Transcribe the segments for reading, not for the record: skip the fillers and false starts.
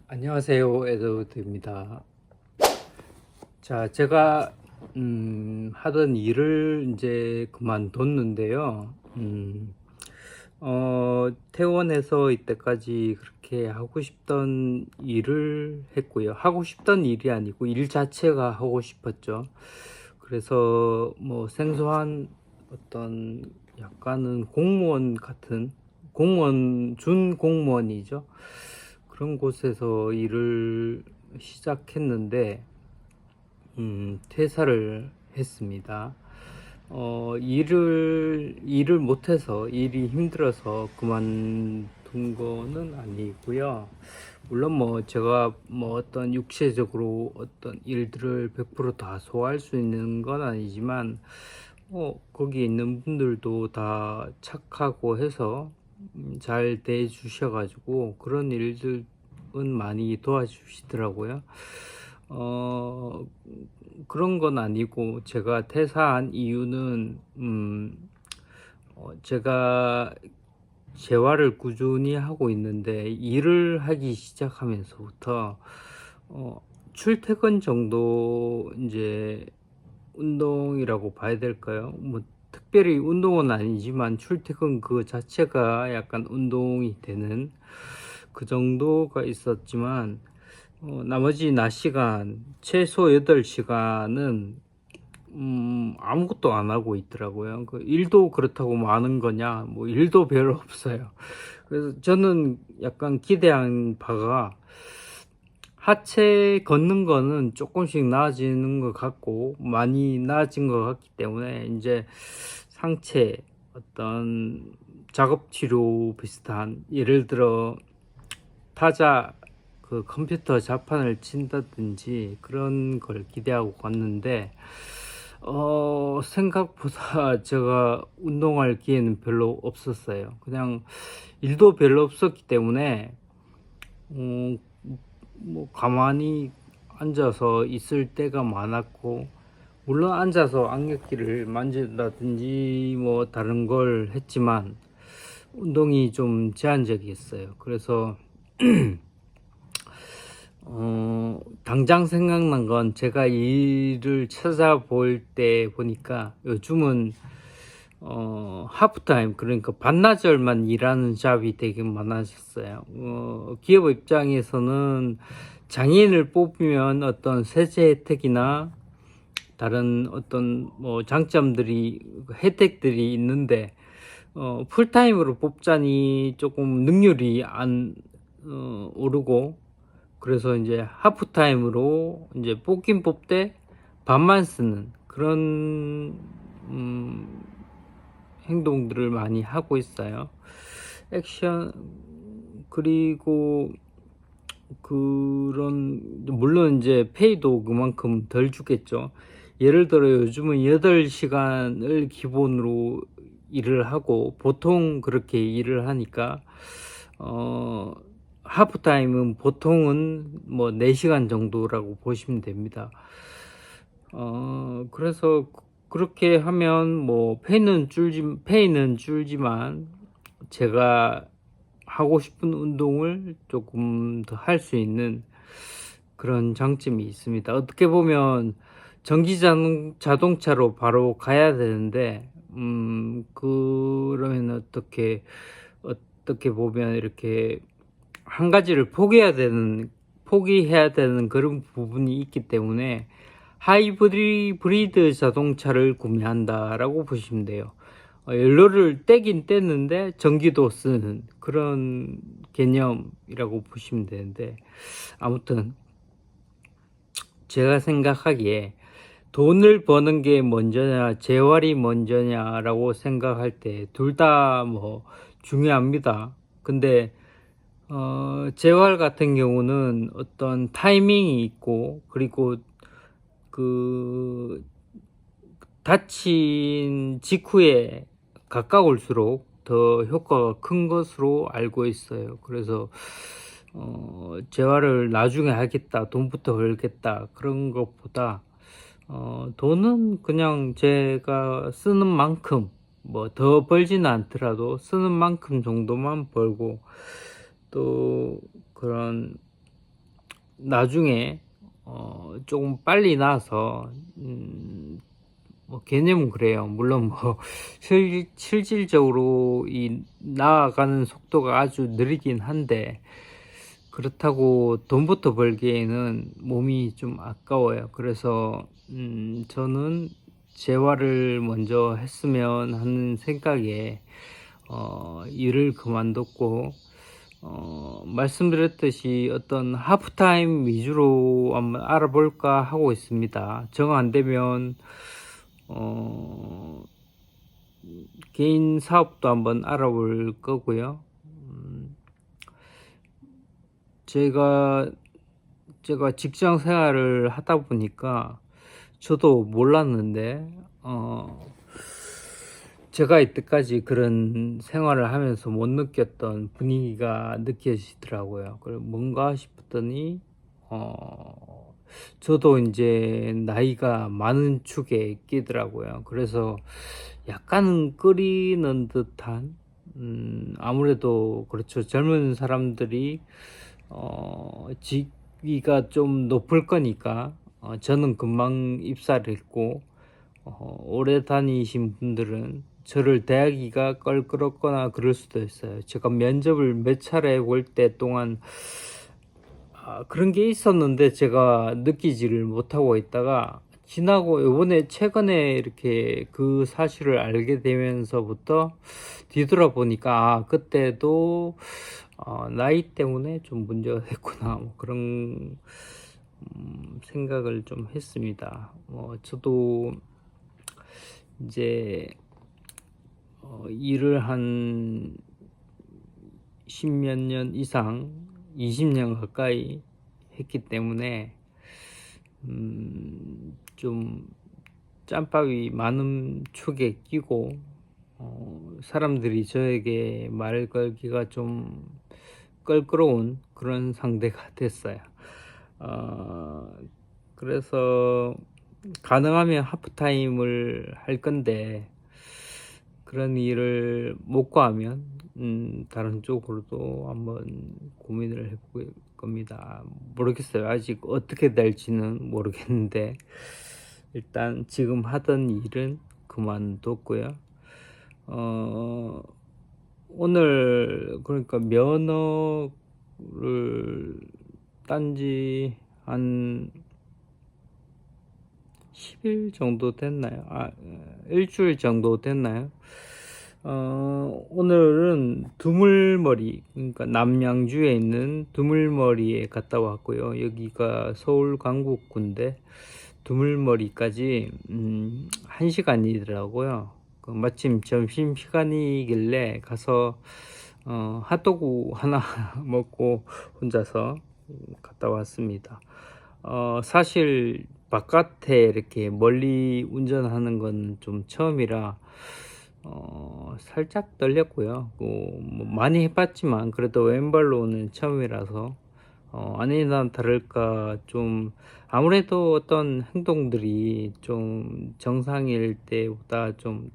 안녕하세요, 에드워드입니다. 자, 제가 하던 일을 이제 그만뒀는데요. 퇴원해서 이때까지 그렇게 하고 싶던 일을 했고요. 하고 싶던 일이 아니고 일 자체가 하고 싶었죠. 그래서 뭐 생소한 어떤 약간은 공무원 같은 준 공무원이죠. 그런 곳에서 일을 시작했는데 퇴사를 했습니다. 일을 못해서 일이 힘들어서 그만둔 거는 아니고요. 물론 뭐 제가 뭐 어떤 육체적으로 어떤 일들을 100%다 소화할 수 있는 건 아니지만 거기 있는 분들도 다 착하고 해서 잘 대해주셔가지고 그런 일들은 많이 도와주시더라고요. 어, 그런 건 아니고 제가 퇴사한 이유는 제가 재활을 꾸준히 하고 있는데 일을 하기 시작하면서부터 출퇴근 정도 이제 운동이라고 봐야 될까요? 뭐 특별히 운동은 아니지만 출퇴근 그 자체가 약간 운동이 되는 그 정도가 있었지만 나머지 낮 시간 최소 8시간은 아무것도 안 하고 있더라고요. 그 일도 그렇다고 많은 거냐? 뭐 일도 별로 없어요. 그래서 저는 약간 기대한 바가 하체 걷는 거는 조금씩 나아지는 것 같고 많이 나아진 것 같기 때문에 이제 상체 어떤 작업 치료 비슷한 예를 들어 타자 그 컴퓨터 자판을 친다든지 그런 걸 기대하고 갔는데 생각보다 제가 운동할 기회는 별로 없었어요. 그냥 일도 별로 없었기 때문에 뭐 가만히 앉아서 있을 때가 많았고, 물론 앉아서 악력기를 만진다든지 뭐 다른 걸 했지만 운동이 좀 제한적이었어요. 그래서 당장 생각난 건 제가 일을 찾아볼 때 보니까 요즘은 하프타임, 그러니까 반나절만 일하는 잡이 되게 많아졌어요. 기업 입장에서는 장애인을 뽑으면 어떤 세제 혜택이나 다른 어떤 뭐 장점들이 혜택들이 있는데 풀타임으로 뽑자니 조금 능률이 안 오르고, 그래서 이제 하프타임으로 이제 뽑긴 뽑되 반만 쓰는 그런 행동들을 많이 하고 있어요. 액션, 그리고 그런, 물론 이제 페이도 그만큼 덜 주겠죠. 예를 들어 요즘은 8시간을 기본으로 일을 하고 보통 그렇게 일을 하니까 하프타임은 보통은 뭐 4시간 정도라고 보시면 됩니다. 그래서 그렇게 하면 뭐 페이는 줄지만 제가 하고 싶은 운동을 조금 더 할 수 있는 그런 장점이 있습니다. 어떻게 보면 자동차로 바로 가야 되는데, 그러면 어떻게 보면 이렇게 한 가지를 포기해야 되는 그런 부분이 있기 때문에 하이브리드 자동차를 구매한다라고 보시면 돼요. 연료를 떼긴 떼는데 전기도 쓰는 그런 개념이라고 보시면 되는데, 아무튼 제가 생각하기에 돈을 버는 게 먼저냐 재활이 먼저냐라고 생각할 때 둘 다 뭐 중요합니다. 근데 재활 같은 경우는 어떤 타이밍이 있고, 그리고 그 다친 직후에 가까울수록 더 효과가 큰 것으로 알고 있어요. 그래서 재활을 나중에 하겠다, 돈부터 벌겠다 그런 것보다 돈은 그냥 제가 쓰는 만큼, 뭐 더 벌지는 않더라도 쓰는 만큼 정도만 벌고, 또 그런 나중에 조금 빨리 나서 뭐 개념은 그래요. 물론 뭐 실질적으로 이 나아가는 속도가 아주 느리긴 한데, 그렇다고 돈부터 벌기에는 몸이 좀 아까워요. 그래서 저는 재활을 먼저 했으면 하는 생각에 일을 그만뒀고, 말씀드렸듯이 어떤 하프타임 위주로 한번 알아볼까 하고 있습니다. 정 안 되면 개인 사업도 한번 알아볼 거고요. 제가 직장 생활을 하다 보니까 저도 몰랐는데, 제가 이때까지 그런 생활을 하면서 못 느꼈던 분위기가 느껴지더라고요. 그래 뭔가 싶었더니, 저도 이제 나이가 많은 축에 끼더라고요. 그래서 약간은 끓이는 듯한, 아무래도 그렇죠. 젊은 사람들이 직위가 좀 높을 거니까, 저는 금방 입사를 했고, 오래 다니신 분들은 저를 대하기가 껄끄럽거나 그럴 수도 있어요. 제가 면접을 몇 차례 볼 때 동안 그런 게 있었는데 제가 느끼지를 못하고 있다가, 지나고 요번에 최근에 이렇게 그 사실을 알게 되면서부터 뒤돌아보니까 그때도 나이 때문에 좀 문제가 됐구나, 뭐 그런 생각을 좀 했습니다. 저도 이제 일을 한 10몇 년 이상, 20년 가까이 했기 때문에 좀 짬밥이 많은 축에 끼고, 사람들이 저에게 말 걸기가 좀 껄끄러운 그런 상대가 됐어요. 그래서 가능하면 하프타임을 할 건데, 그런 일을 못 구하면 다른 쪽으로도 한번 고민을 해볼 겁니다. 모르겠어요. 아직 어떻게 될지는 모르겠는데, 일단 지금 하던 일은 그만뒀고요. 오늘 그러니까 면허를 딴지 한 10일 정도 됐나요? 일주일 정도 됐나요? 오늘은 두물머리, 그러니까 남양주에 있는 두물머리에 갔다 왔고요. 여기가 서울 강북구인데 두물머리까지 1시간이더라고요. 마침 점심시간이길래 가서 핫도그 하나 먹고 혼자서 갔다 왔습니다. 사실 바깥에 이렇게 멀리 운전하는 건 좀 처음이라 살짝 떨렸고요. 뭐 많이 해봤지만 그래도 왼발로는 처음이라서 아니나 다를까 좀 아무래도 어떤 행동들이 좀 정상일 때보다 좀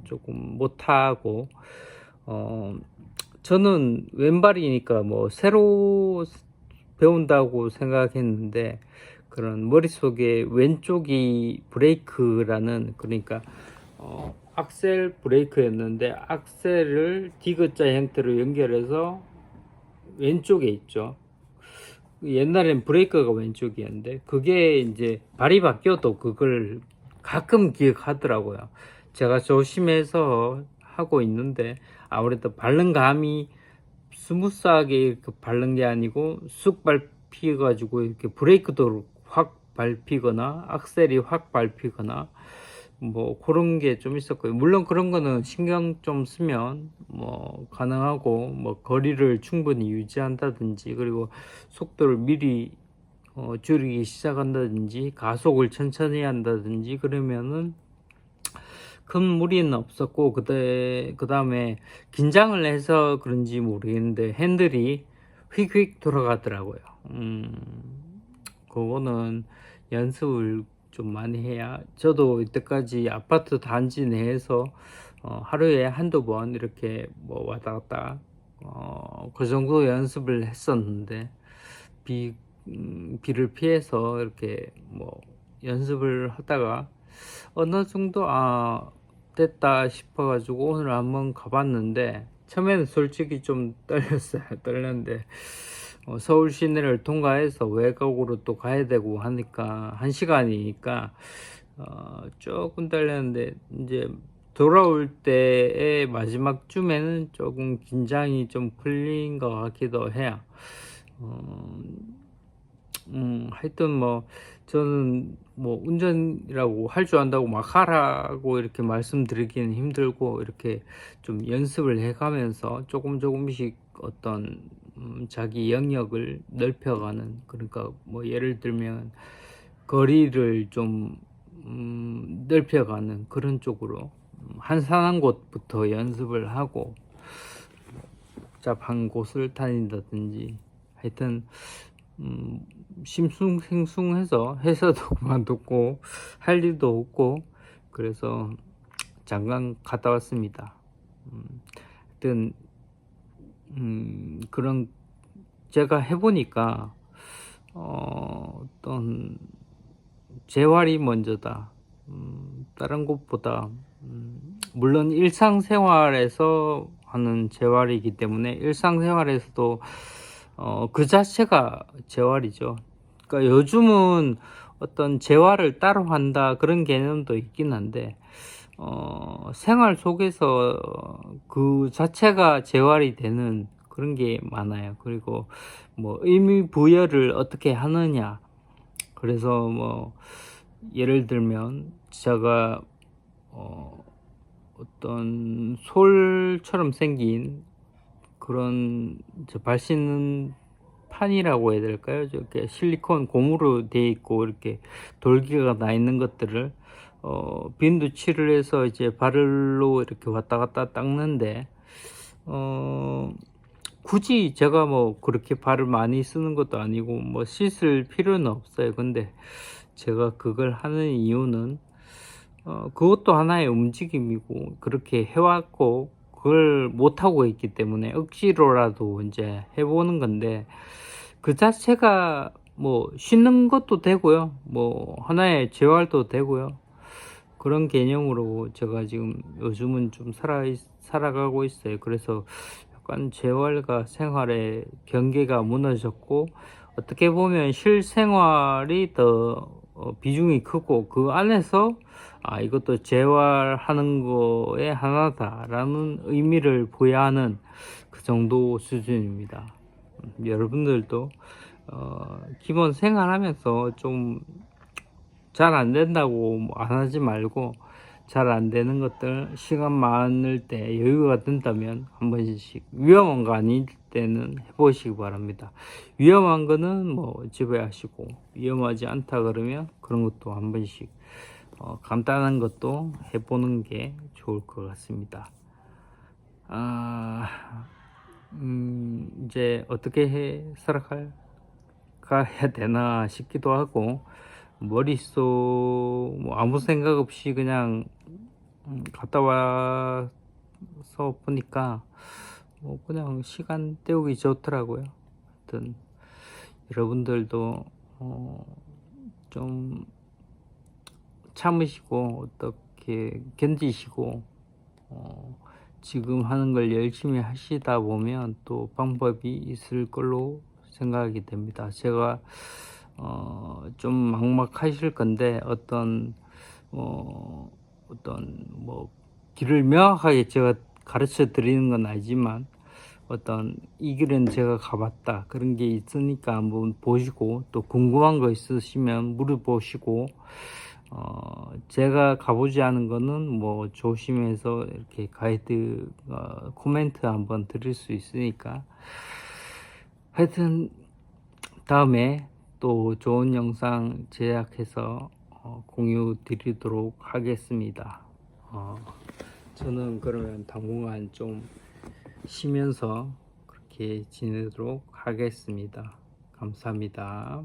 조금 못하고, 저는 왼발이니까 뭐 새로 배운다고 생각했는데, 그런 머릿속에 왼쪽이 브레이크라는, 그러니까 악셀 브레이크였는데 악셀을 디귿자 형태로 연결해서 왼쪽에 있죠. 옛날엔 브레이크가 왼쪽이었는데 그게 이제 발이 바뀌어도 그걸 가끔 기억하더라고요. 제가 조심해서 하고 있는데 아무래도 밟는 감이 스무스하게 이렇게 밟는 게 아니고 쑥 밟혀 가지고 이렇게 브레이크도 확 밟히거나 악셀이 확 밟히거나 뭐 그런 게 좀 있었고요. 물론 그런 거는 신경 좀 쓰면 뭐 가능하고, 뭐 거리를 충분히 유지한다든지, 그리고 속도를 미리 줄이기 시작한다든지, 가속을 천천히 한다든지 그러면은 큰 무리는 없었고, 그 다음에 긴장을 해서 그런지 모르겠는데 핸들이 휙휙 돌아가더라고요. 그거는 연습을 좀 많이 해야. 저도 이때까지 아파트 단지 내에서 하루에 한두 번 이렇게 뭐 왔다 갔다 그 정도 연습을 했었는데 비를 피해서 이렇게 뭐 연습을 하다가 어느 정도 됐다 싶어 가지고 오늘 한번 가봤는데, 처음에는 솔직히 좀 떨렸어요. 떨렸는데 서울 시내를 통과해서 외곽으로 또 가야 되고 하니까 1시간이니까 조금 떨렸는데, 이제 돌아올 때의 마지막 쯤에는 조금 긴장이 좀 풀린 것 같기도 해요. 하여튼 뭐 저는 뭐 운전이라고 할 줄 안다고 막 하라고 이렇게 말씀드리기는 힘들고, 이렇게 좀 연습을 해가면서 조금씩 어떤 자기 영역을 넓혀가는, 그러니까 뭐 예를 들면 거리를 좀 넓혀가는 그런 쪽으로 한산한 곳부터 연습을 하고 복잡한 곳을 다닌다든지, 하여튼 심숭생숭해서 회사도 그만뒀고 할 일도 없고, 그래서 잠깐 갔다 왔습니다. 하여튼 그런, 제가 해보니까 어떤 재활이 먼저다. 다른 것보다 물론 일상생활에서 하는 재활이기 때문에 일상생활에서도 그 자체가 재활이죠. 그러니까 요즘은 어떤 재활을 따로 한다 그런 개념도 있긴 한데, 생활 속에서 그 자체가 재활이 되는 그런 게 많아요. 그리고 뭐 의미 부여를 어떻게 하느냐. 그래서 뭐 예를 들면 제가 어떤 솔처럼 생긴 그런 발 씻는 판이라고 해야 될까요? 이렇게 실리콘 고무로 되어 있고 이렇게 돌기가 나 있는 것들을 빈도 칠을 해서 이제 발로 이렇게 왔다 갔다 닦는데, 굳이 제가 뭐 그렇게 발을 많이 쓰는 것도 아니고 뭐 씻을 필요는 없어요. 근데 제가 그걸 하는 이유는 그것도 하나의 움직임이고 그렇게 해왔고 그걸 못하고 있기 때문에 억지로라도 이제 해보는 건데, 그 자체가 뭐 쉬는 것도 되고요, 뭐 하나의 재활도 되고요, 그런 개념으로 제가 지금 요즘은 좀 살아가고 있어요. 그래서 약간 재활과 생활의 경계가 무너졌고, 어떻게 보면 실생활이 더 비중이 크고, 그 안에서 이것도 재활하는 거의 하나다라는 의미를 부여하는 그 정도 수준입니다. 여러분들도 기본 생활하면서 좀 잘 안 된다고 안 하지 말고, 잘 안 되는 것들 시간 많을 때 여유가 된다면 한 번씩, 위험한 거 아닐 때는 해보시기 바랍니다. 위험한 거는 뭐 집에 하시고, 위험하지 않다 그러면 그런 것도 한 번씩 간단한 것도 해보는 게 좋을 것 같습니다. 이제 어떻게 살아가야 되나 싶기도 하고, 머릿속 뭐 아무 생각 없이 그냥 갔다 와서 보니까 뭐 그냥 시간 때우기 좋더라고요. 하여튼 여러분들도 좀 참으시고 어떻게 견디시고 지금 하는 걸 열심히 하시다 보면 또 방법이 있을 걸로 생각이 됩니다. 제가 좀 막막하실 건데, 어떤 뭐 길을 명확하게 제가 가르쳐 드리는 건 아니지만, 어떤 이 길은 제가 가봤다 그런 게 있으니까 한번 보시고, 또 궁금한 거 있으시면 물어보시고, 제가 가보지 않은 거는 뭐 조심해서 이렇게 가이드 코멘트 한번 드릴 수 있으니까, 하여튼 다음에 또 좋은 영상 제작해서 공유 드리도록 하겠습니다. 저는 그러면 당분간 좀 쉬면서 그렇게 지내도록 하겠습니다. 감사합니다.